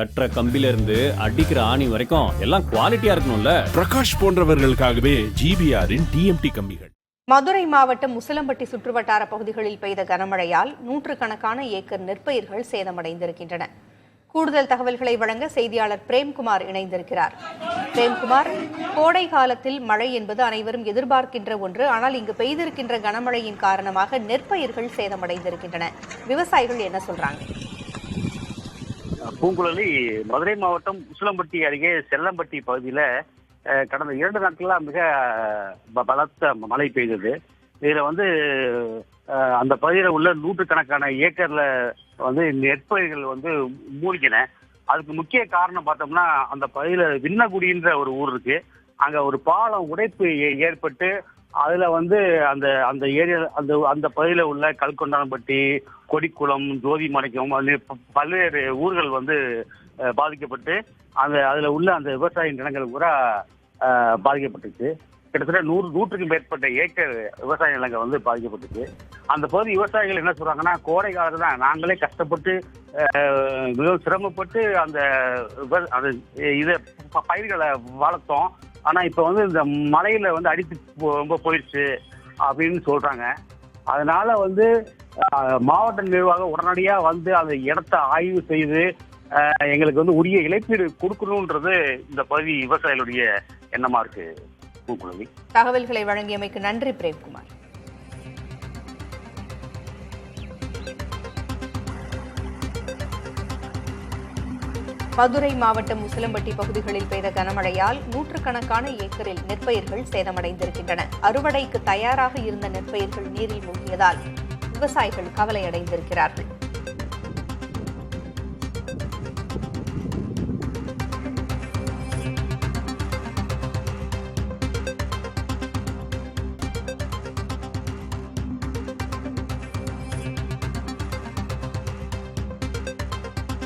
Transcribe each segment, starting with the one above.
கட்டுற கம்பில இருந்து அடிக்கிற ஆணி வரைக்கும் எல்லாம் குவாலிட்டியா இருக்கணும்ல. பிரகாஷ் போன்றவர்களுக்காகவே ஜிபிஆரின் டிஎம்டி கம்பிகள். மதுரை மாவட்டம் முசலம்பட்டி சுற்றுவட்டார பகுதிகளில் பெய்த கனமழையால் நூற்றுக்கணக்கான ஏக்கர் நெற்பயிர்கள் சேதமடைந்திருக்கின்றன. கூடுதல் தகவல்களை வழங்க செய்தியாளர் பிரேம்குமார் இணைந்திருக்கிறார். பிரேம்குமார், கோடை காலத்தில் மழை என்பது அனைவரும் எதிர்பார்க்கின்ற ஒன்று. ஆனால் இங்கு பெய்திருக்கின்ற கனமழையின் காரணமாக நெற்பயிர்கள் சேதமடைந்திருக்கின்றன. விவசாயிகள் என்ன சொல்றாங்க? பூங்குழலி, மதுரை மாவட்டம் முசலம்பட்டி அருகே செல்லம்பட்டி பகுதியில கடந்த 2 நாட்களா மிக பலத்த மழை பெய்தது. இதுல அந்த பகுதியில் உள்ள நூற்றுக்கணக்கான ஏக்கர்ல நெற்பயிர்கள் மூழ்கின. அதுக்கு முக்கிய காரணம் பார்த்தோம்னா, அந்த பகுதியில விண்ணகுடின்ற ஒரு ஊர் இருக்கு. அங்க ஒரு பாலம் உடைப்பு ஏற்பட்டு அதுல அந்த அந்த ஏரியா அந்த பகுதியில உள்ள கல்கொண்டான்பட்டி, கொடிக்குளம், ஜோதிமணிக்கம் பல்வேறு ஊர்கள் பாதிக்கப்பட்டு அதுல உள்ள அந்த விவசாய நிலங்கள் கூட பாதிக்கப்பட்டுச்சு. கிட்டத்தட்ட 100க்கும் மேற்பட்ட ஏக்கர் விவசாய நிலங்கள் பாதிக்கப்பட்டுச்சு. அந்த பகுதி விவசாயிகள் என்ன சொல்றாங்கன்னா, கோடை காலத்துல தான் நாங்களே கஷ்டப்பட்டு மிகவும் சிரமப்பட்டு அந்த பயிர்களை வளர்த்தோம். ஆனா இப்ப இந்த மழையில அடித்து ரொம்ப போயிடுச்சு அப்படின்னு சொல்றாங்க. அதனால மாவட்ட நிர்வாகம் உடனடியா அந்த இடத்தை ஆய்வு செய்து எங்களுக்கு உரிய இழப்பீடு கொடுக்கணும்ன்றது இந்த பகுதி விவசாயிகளுடைய எண்ணமா இருக்கு. பூங்குழலி, தகவல்களை வழங்கியமைக்கு நன்றி பிரேம்குமார். மதுரை மாவட்டம் முசலம்பட்டி பகுதிகளில் பெய்த கனமழையால் நூற்றுக்கணக்கான ஏக்கரில் நெற்பயிர்கள் சேதமடைந்திருக்கின்றன. அறுவடைக்கு தயாராக இருந்த நெற்பயிர்கள் நீரில் மூழ்கியதால் விவசாயிகள் கவலையடைந்திருக்கிறார்கள்.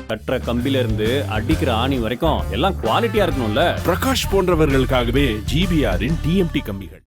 கட்டுற கம்பில இருந்து அடிக்கிற ஆணி வரைக்கும் எல்லாம் குவாலிட்டியா இருக்கணும்ல. பிரகாஷ் போன்றவர்களுக்காகவே ஜிபிஆரின் டிஎம்டி கம்பிகள்.